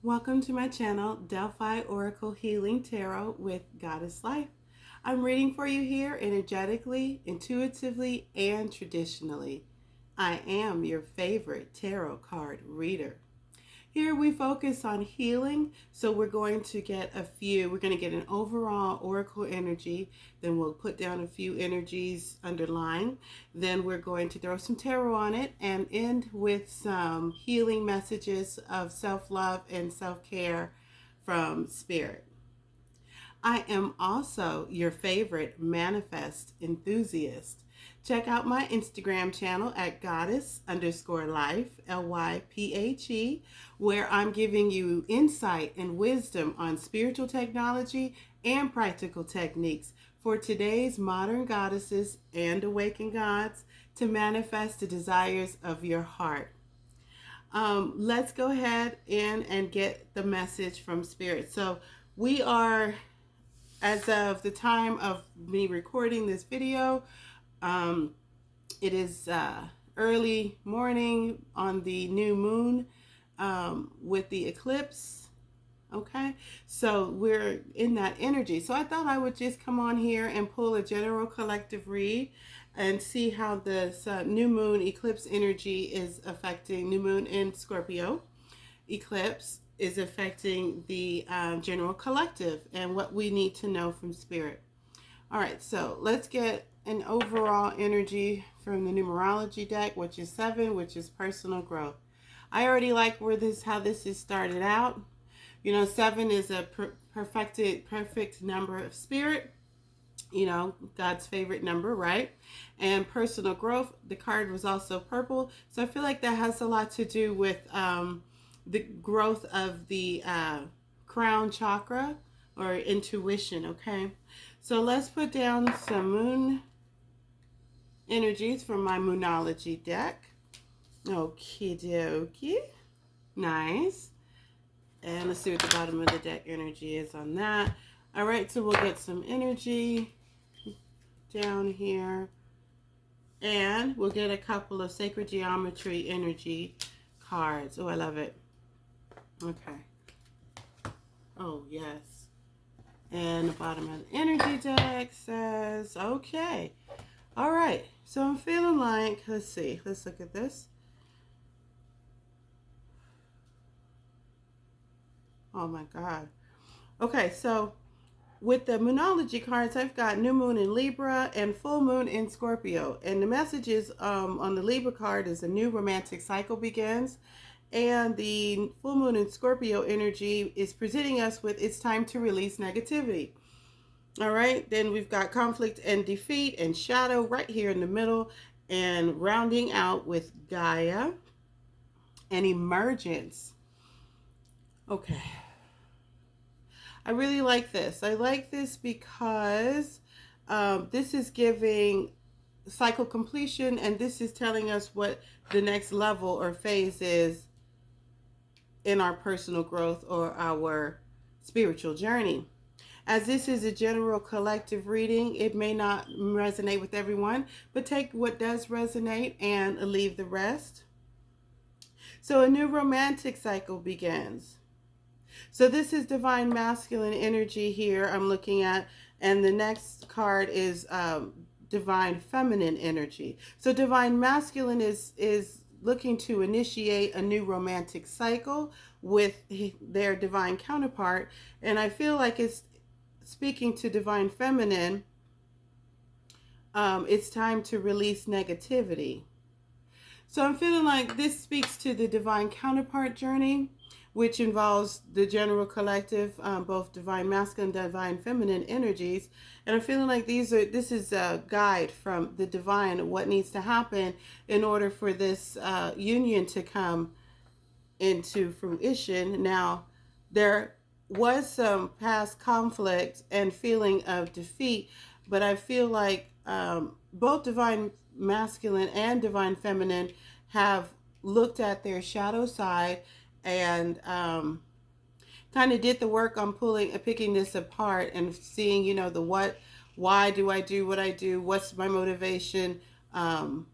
Welcome to my channel, Delphi Oracle Healing Tarot with goddessLyphe. I'm reading for you here energetically, intuitively, and traditionally. I am your favorite tarot card reader. Here we focus on healing, so we're going to get an overall oracle energy, then we'll put down a few energies underlying, then we're going to throw some tarot on it and end with some healing messages of self-love and self-care from Spirit. I am also your favorite manifest enthusiast. Check out my Instagram channel at goddess_Lyphe, Lyphe, where I'm giving you insight and wisdom on spiritual technology and practical techniques for today's modern goddesses and awakened gods to manifest the desires of your heart. Let's go ahead and get the message from Spirit. So we are, as of the time of me recording this video, it is early morning on the new moon with the eclipse. Okay, so we're in that energy. So I thought I would just come on here and pull a general collective read and see how this new moon eclipse energy is affecting new moon in Scorpio. Eclipse is affecting the general collective and what we need to know from Spirit. All right, so let's get an overall energy from the numerology deck, which is 7, which is personal growth. I already like how this is started out. You know, 7 is a perfect number of Spirit. You know, God's favorite number, right? And personal growth, the card was also purple. So I feel like that has a lot to do with the growth of the crown chakra or intuition, okay? So let's put down some moon energies from my Moonology deck. Okie dokie. Nice. And let's see what the bottom of the deck energy is on that. All right, so we'll get some energy down here. And we'll get a couple of sacred geometry energy cards. Oh, I love it. Okay. Oh, yes. And the bottom of the energy deck says, okay. All right. So I'm feeling like, let's see. Let's look at this. Oh, my God. Okay, so with the Moonology cards, I've got new moon in Libra and full moon in Scorpio. And the messages on the Libra card is a new romantic cycle begins. And the full moon in Scorpio energy is presenting us with it's time to release negativity. All right, then we've got conflict and defeat and shadow right here in the middle, and rounding out with Gaia and emergence. Okay. I really like this. I like this because this is giving cycle completion, and this is telling us what the next level or phase is in our personal growth or our spiritual journey. As this is a general collective reading, it may not resonate with everyone, but take what does resonate and leave the rest. So a new romantic cycle begins. So this is divine masculine energy here I'm looking at, and the next card is divine feminine energy. So divine masculine is looking to initiate a new romantic cycle with their divine counterpart, and I feel like it's speaking to divine feminine. It's time to release negativity. So I'm feeling like this speaks to the divine counterpart journey, which involves the general collective, both divine masculine and divine feminine energies. And I'm feeling like this is a guide from the divine, what needs to happen in order for this union to come into fruition. Now, there was some past conflict and feeling of defeat, but I feel like both divine masculine and divine feminine have looked at their shadow side and kind of did the work on picking this apart and seeing, you know, the what, why do I do what I do, what's my motivation, and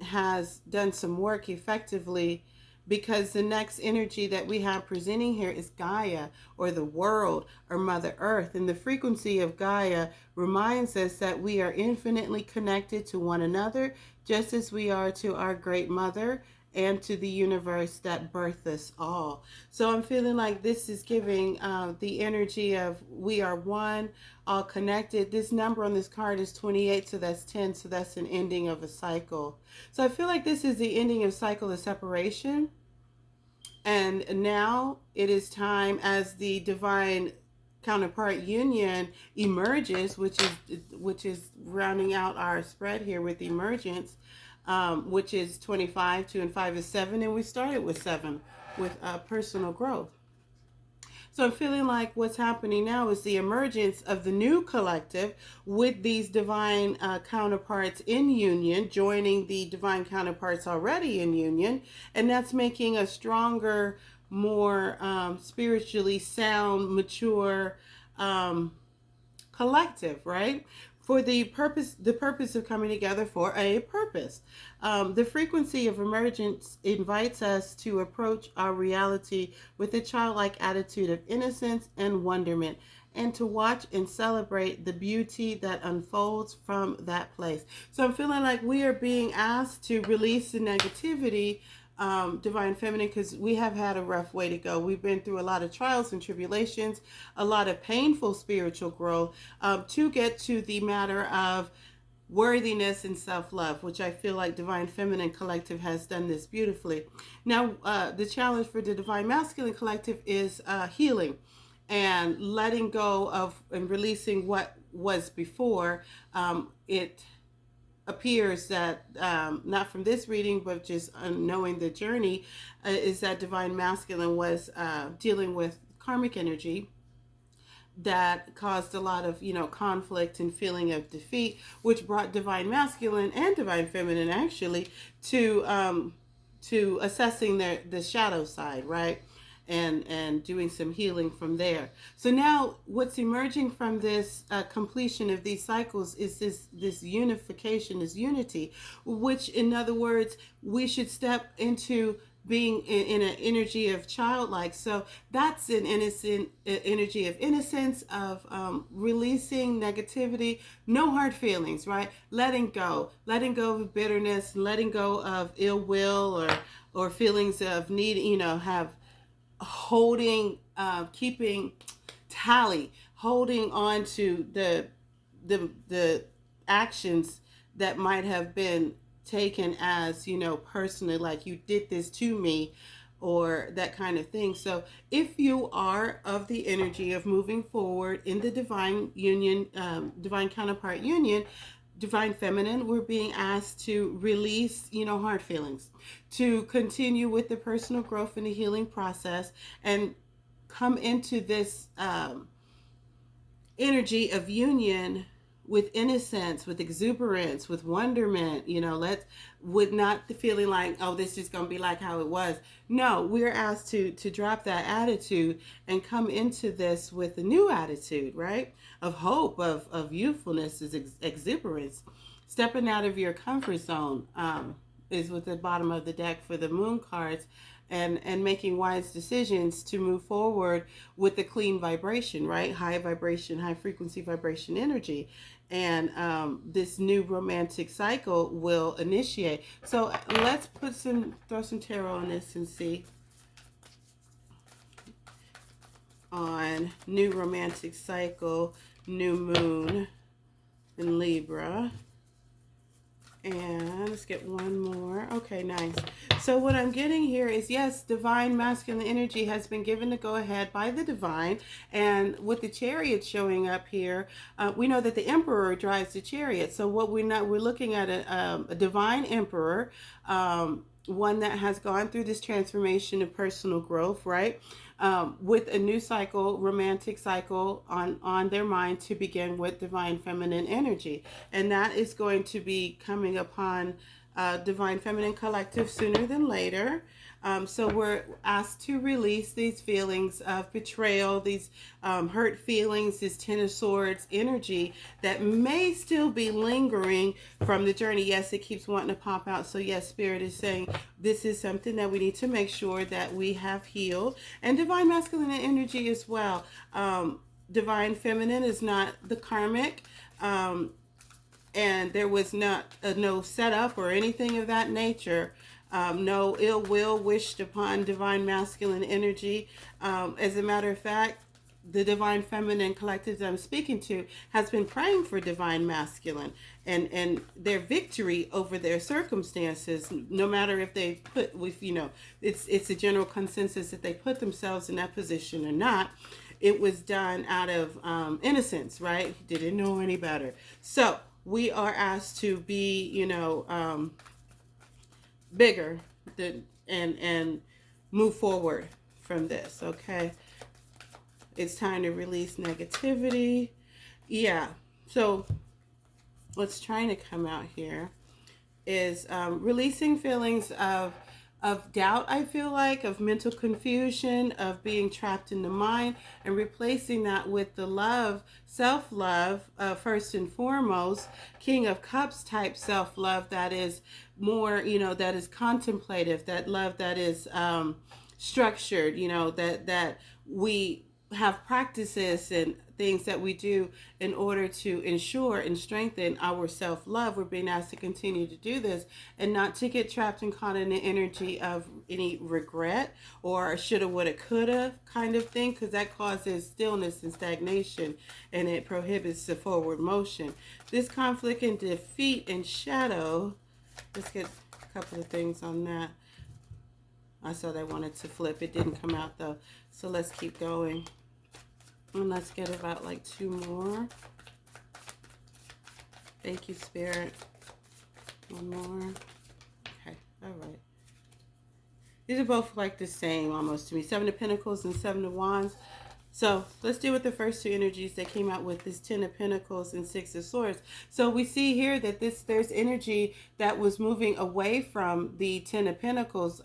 has done some work effectively because the next energy that we have presenting here is Gaia, or the world, or Mother Earth. And the frequency of Gaia reminds us that we are infinitely connected to one another, just as we are to our great mother and to the universe that birthed us all. So I'm feeling like this is giving the energy of we are one, all connected. This number on this card is 28, so that's 10, so that's an ending of a cycle. So I feel like this is the ending of cycle of separation. And now it is time, as the divine counterpart union emerges, which is rounding out our spread here with emergence, which is 25, 2 and 5 is 7, and we started with 7 with personal growth. So I'm feeling like what's happening now is the emergence of the new collective with these divine counterparts in union, joining the divine counterparts already in union, and that's making a stronger, more spiritually sound, mature collective, right? For the purpose of coming together for a purpose. The frequency of emergence invites us to approach our reality with a childlike attitude of innocence and wonderment, and to watch and celebrate the beauty that unfolds from that place. So I'm feeling like we are being asked to release the negativity, divine feminine, because we have had a rough way to go. We've been through a lot of trials and tribulations, a lot of painful spiritual growth, to get to the matter of worthiness and self-love, which I feel like Divine Feminine Collective has done this beautifully. Now, the challenge for the Divine Masculine Collective is healing and letting go of and releasing what was before. It appears that, not from this reading, but just knowing the journey, is that Divine Masculine was dealing with karmic energy that caused a lot of, conflict and feeling of defeat, which brought Divine Masculine and Divine Feminine actually to assessing the shadow side, right? And doing some healing from there. So now what's emerging from this completion of these cycles is this unification, this unity, which, in other words, we should step into being in an energy of childlike. So that's an innocent energy of innocence, of releasing negativity, no hard feelings, right? Letting go of bitterness, letting go of ill will or feelings of need, have holding, keeping tally, holding on to the actions that might have been taken as, personally, like you did this to me, or that kind of thing. So if you are of the energy of moving forward in the divine union, divine counterpart union, Divine Feminine, we're being asked to release, hard feelings, to continue with the personal growth and the healing process, and come into this energy of union with innocence, with exuberance, with wonderment, with not the feeling like, oh, this is going to be like how it was. No, we're asked to drop that attitude and come into this with a new attitude, right? Of hope, of youthfulness, is exuberance. Stepping out of your comfort zone is with the bottom of the deck for the moon cards, and making wise decisions to move forward with the clean vibration, right? High vibration, high frequency vibration energy. And this new romantic cycle will initiate. So let's throw some tarot on this and see on new romantic cycle, new moon in Libra. And let's get one more. Okay, nice. So what I'm getting here is, yes, divine masculine energy has been given the go-ahead by the divine. And with the chariot showing up here, we know that the emperor drives the chariot. So what we're looking at a divine emperor, one that has gone through this transformation of personal growth, right? With a new cycle, romantic cycle on their mind to begin with Divine Feminine energy. And that is going to be coming upon Divine Feminine Collective sooner than later. So we're asked to release these feelings of betrayal, these hurt feelings, this Ten of Swords energy that may still be lingering from the journey. Yes, it keeps wanting to pop out. So yes, Spirit is saying this is something that we need to make sure that we have healed. And divine masculine energy as well. Divine feminine is not the karmic. And there was not no setup or anything of that nature. No ill will wished upon divine masculine energy. As a matter of fact, the divine feminine collective that I'm speaking to has been praying for divine masculine and their victory over their circumstances, no matter if they put with, it's a general consensus that they put themselves in that position or not. It was done out of innocence, right? Didn't know any better. So we are asked to be, bigger and move forward from this, okay? It's time to release negativity. Yeah, so what's trying to come out here is releasing feelings of doubt, I feel like, of mental confusion, of being trapped in the mind, and replacing that with the love, self-love, first and foremost, King of Cups type self-love that is more, that is contemplative, that love that is structured, that we have practices and things that we do in order to ensure and strengthen our self-love. We're being asked to continue to do this and not to get trapped and caught in the energy of any regret or shoulda, woulda, coulda kind of thing, because that causes stillness and stagnation and it prohibits the forward motion. This conflict and defeat and shadow, let's get a couple of things on that. I saw they wanted to flip. It didn't come out though. So let's keep going. And let's get about like 2 more. Thank you, Spirit. 1 more. Okay, all right. These are both like the same almost to me. 7 of Pentacles and 7 of Wands. So let's deal with the first 2 energies that came out with this 10 of Pentacles and 6 of Swords. So we see here that there's energy that was moving away from the 10 of Pentacles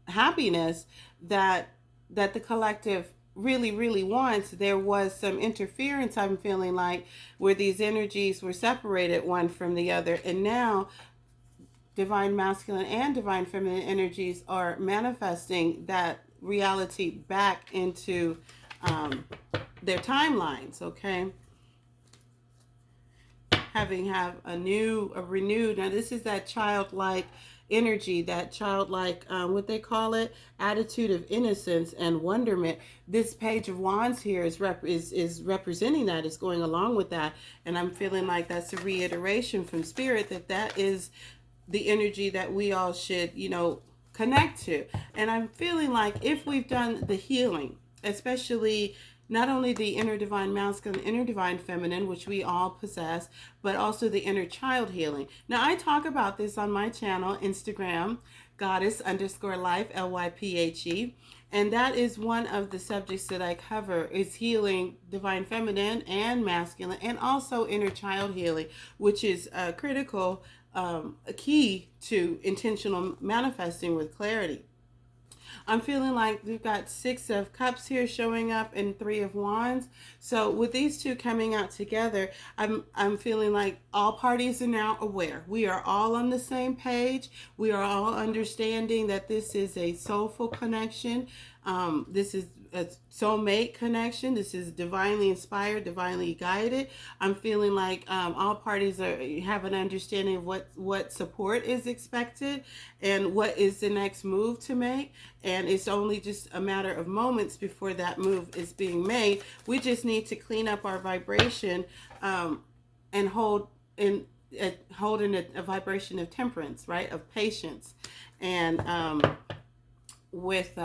happiness that the collective really wants. There was some interference, I'm feeling like, where these energies were separated one from the other, and now divine masculine and divine feminine energies are manifesting that reality back into their timelines, okay? Have a renewed, now this is that childlike energy, that childlike, what they call it, attitude of innocence and wonderment. This Page of Wands here is representing that, is going along with that, and I'm feeling like that's a reiteration from Spirit that is the energy that we all should, connect to. And I'm feeling like if we've done the healing, especially not only the inner divine masculine, inner divine feminine, which we all possess, but also the inner child healing. Now, I talk about this on my channel, Instagram, goddess_Lyphe, Lyphe. And that is one of the subjects that I cover, is healing divine feminine and masculine, and also inner child healing, which is critical, a key to intentional manifesting with clarity. I'm feeling like we've got 6 of Cups here showing up and 3 of Wands. So with these 2 coming out together, I'm feeling like all parties are now aware. We are all on the same page. We are all understanding that this is a soulful connection. This is a soulmate connection. This is divinely inspired, divinely guided. I'm feeling like all parties have an understanding of what support is expected and what is the next move to make. And it's only just a matter of moments before that move is being made. We just need to clean up our vibration and hold in a vibration of temperance, right? Of patience, and with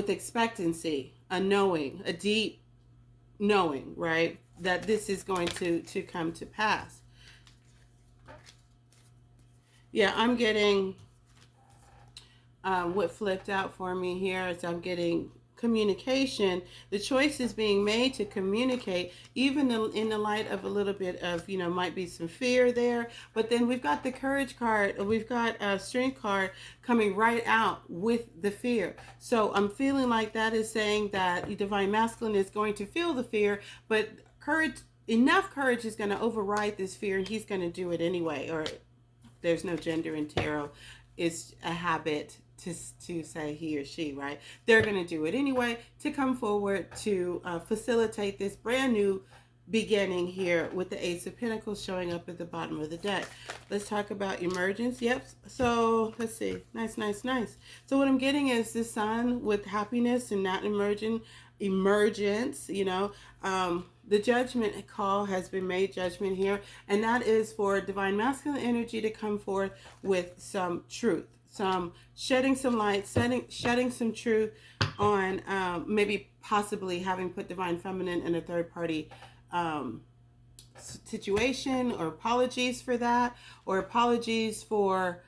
expectancy, a knowing, a deep knowing, right, that this is going to come to pass. Yeah, I'm getting what flipped out for me here is I'm getting communication, the choice is being made to communicate, even in the light of a little bit of, might be some fear there. But then we've got the courage card, we've got a strength card coming right out with the fear. So I'm feeling like that is saying that the divine masculine is going to feel the fear, but enough courage is going to override this fear, and he's going to do it anyway. Or there's no gender in tarot. It's a habit to say he or she, right? They're going to do it anyway to come forward to facilitate this brand new beginning here with the Ace of Pentacles showing up at the bottom of the deck. Let's talk about emergence. Yep. So let's see. Nice. So what I'm getting is the Sun with happiness and not emergence. The judgment call has been made, judgment here, and that is for divine masculine energy to come forth with some truth, some shedding some light, shedding some truth on maybe possibly having put divine feminine in a third party situation, or apologies for that, or apologies for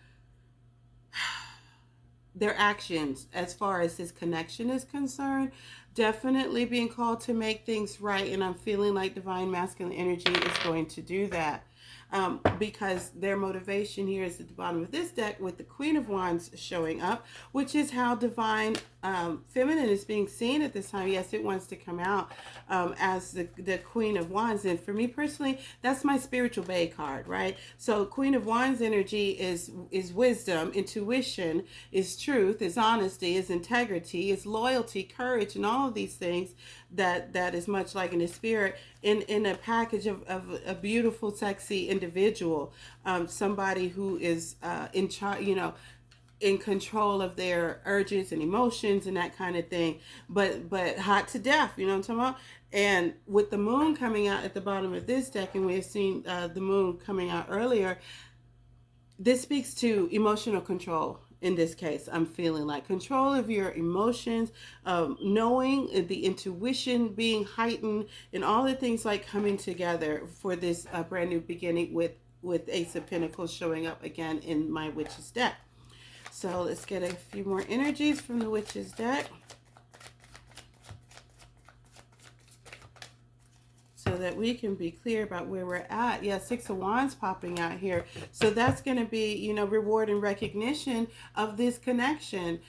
their actions as far as this connection is concerned. Definitely being called to make things right, and I'm feeling like divine masculine energy is going to do that. Because their motivation here is at the bottom of this deck with the Queen of Wands showing up, which is how divine feminine is being seen at this time. Yes, it wants to come out as the Queen of Wands. And for me personally, that's my spiritual bae card, right? So Queen of Wands energy is wisdom, intuition, is truth, is honesty, is integrity, is loyalty, courage, and all of these things that is much like in the spirit in a package of a beautiful, sexy individual, somebody who is in charge, in control of their urges and emotions and that kind of thing, but hot to death, you know what I'm talking about? And with the moon coming out at the bottom of this deck, and we have seen the moon coming out earlier, this speaks to emotional control. In this case, I'm feeling like control of your emotions, knowing the intuition being heightened, and all the things like coming together for this brand new beginning with Ace of Pentacles showing up again in my Witch's deck. So let's get a few more energies from the Witch's deck, so that we can be clear about where we're at. Yeah, Six of Wands popping out here. So that's going to be, reward and recognition of this connection,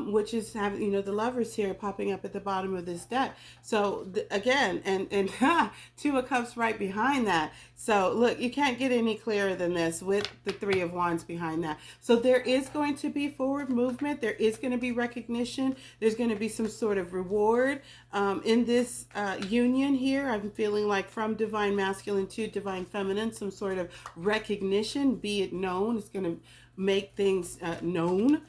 which is having, the Lovers here popping up at the bottom of this deck. So again, and Two of Cups right behind that. So look, you can't get any clearer than this with the Three of Wands behind that. So there is going to be forward movement. There is going to be recognition. There's going to be some sort of reward in this union here. I'm feeling like from divine masculine to divine feminine, some sort of recognition, be it known. It's going to make things known.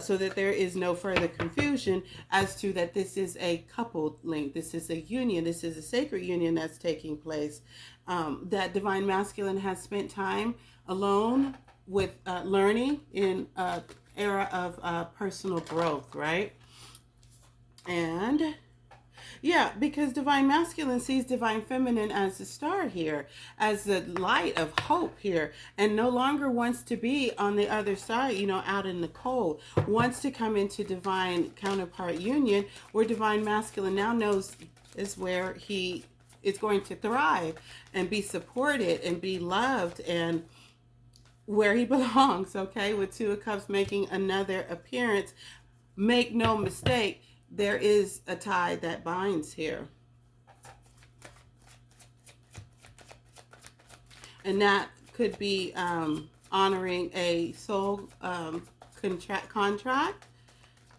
So that there is no further confusion as to that this is a coupled link. This is a union. This is a sacred union that's taking place. That divine masculine has spent time alone with learning in an era of personal growth, right? And yeah, because divine masculine sees divine feminine as the star here, as the light of hope here, and no longer wants to be on the other side, out in the cold, wants to come into divine counterpart union, where divine masculine now knows is where he is going to thrive and be supported and be loved and where he belongs, okay? With Two of Cups making another appearance, make no mistake, there is a tie that binds here. And that could be honoring a soul contract.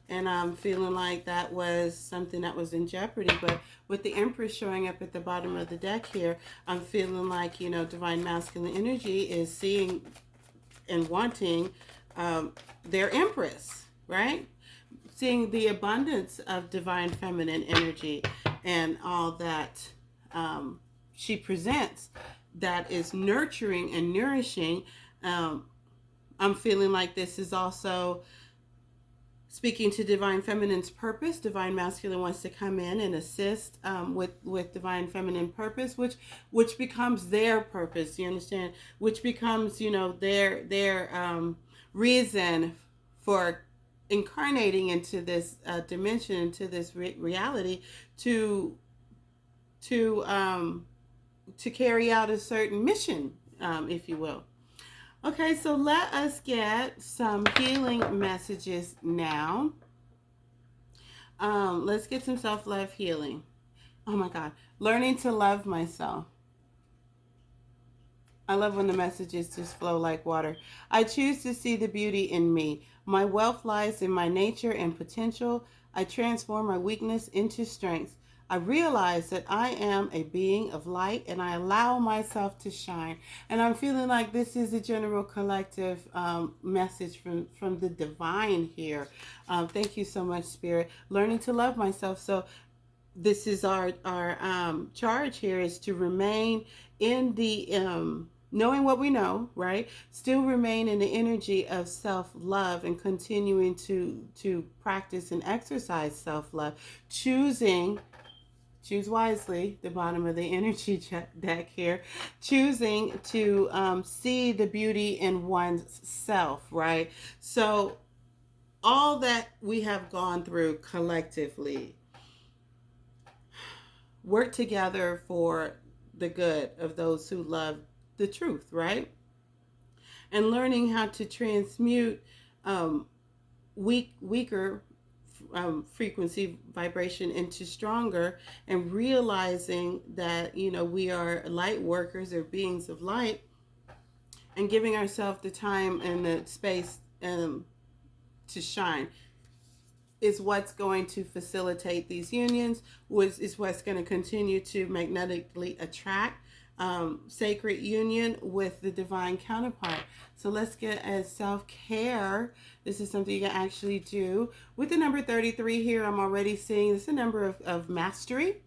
And I'm feeling like that was something that was in jeopardy. But with the Empress showing up at the bottom of the deck here, I'm feeling like, divine masculine energy is seeing and wanting their Empress, right? Seeing the abundance of divine feminine energy and all that she presents that is nurturing and nourishing. I'm feeling like this is also speaking to divine feminine's purpose. Divine masculine wants to come in and assist with divine feminine purpose, which becomes their purpose, you understand? Which becomes, their reason for incarnating into this dimension, into this reality to to um, to carry out a certain mission, if you will. Okay, so let us get some healing messages now. Let's get some self-love healing. Oh my God, learning to love myself. I love when the messages just flow like water. I choose to see the beauty in me. My wealth lies in my nature and potential. I transform my weakness into strength. I realize that I am a being of light and I allow myself to shine. And I'm feeling like this is a general collective message from the divine here. Thank you so much, Spirit. Learning to love myself. So this is our charge here is to remain in the knowing what we know, right? Still remain in the energy of self-love and continuing to practice and exercise self-love. Choose wisely, the bottom of the energy deck here. Choosing to see the beauty in one's self, right? So all that we have gone through collectively, work together for the good of those who love the truth, right? And learning how to transmute weaker frequency vibration into stronger, and realizing that, you know, we are light workers or beings of light, and giving ourselves the time and the space to shine is what's going to facilitate these unions, which is what's going to continue to magnetically attract sacred union with the divine counterpart. So let's get a self-care. This is something you can actually do. With the number 33 here, I'm already seeing this is a number of mastery.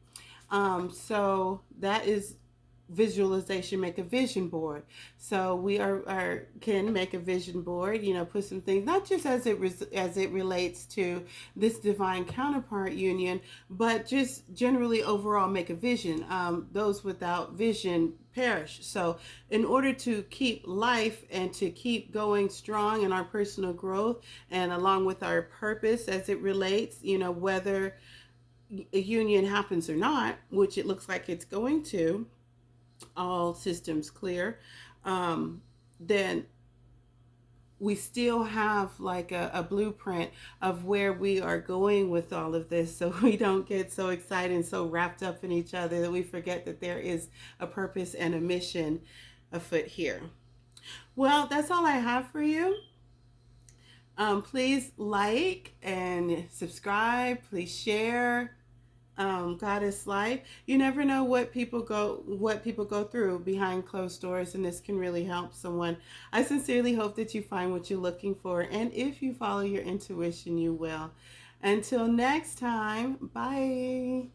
So that is visualization. Make a vision board. So we can make a vision board, you know, put some things, not just as it relates to this divine counterpart union, but just generally overall make a vision. Those without vision perish. So in order to keep life and to keep going strong in our personal growth and along with our purpose as it relates, you know, whether a union happens or not, which it looks like it's going to, all systems clear, then we still have like a blueprint of where we are going with all of this, so we don't get so excited and so wrapped up in each other that we forget that there is a purpose and a mission afoot here. Well, that's all I have for you. Please like and subscribe. Please share. goddessLyphe. You never know what people go through behind closed doors, and this can really help someone. I sincerely hope that you find what you're looking for, and if you follow your intuition, you will. Until next time, bye.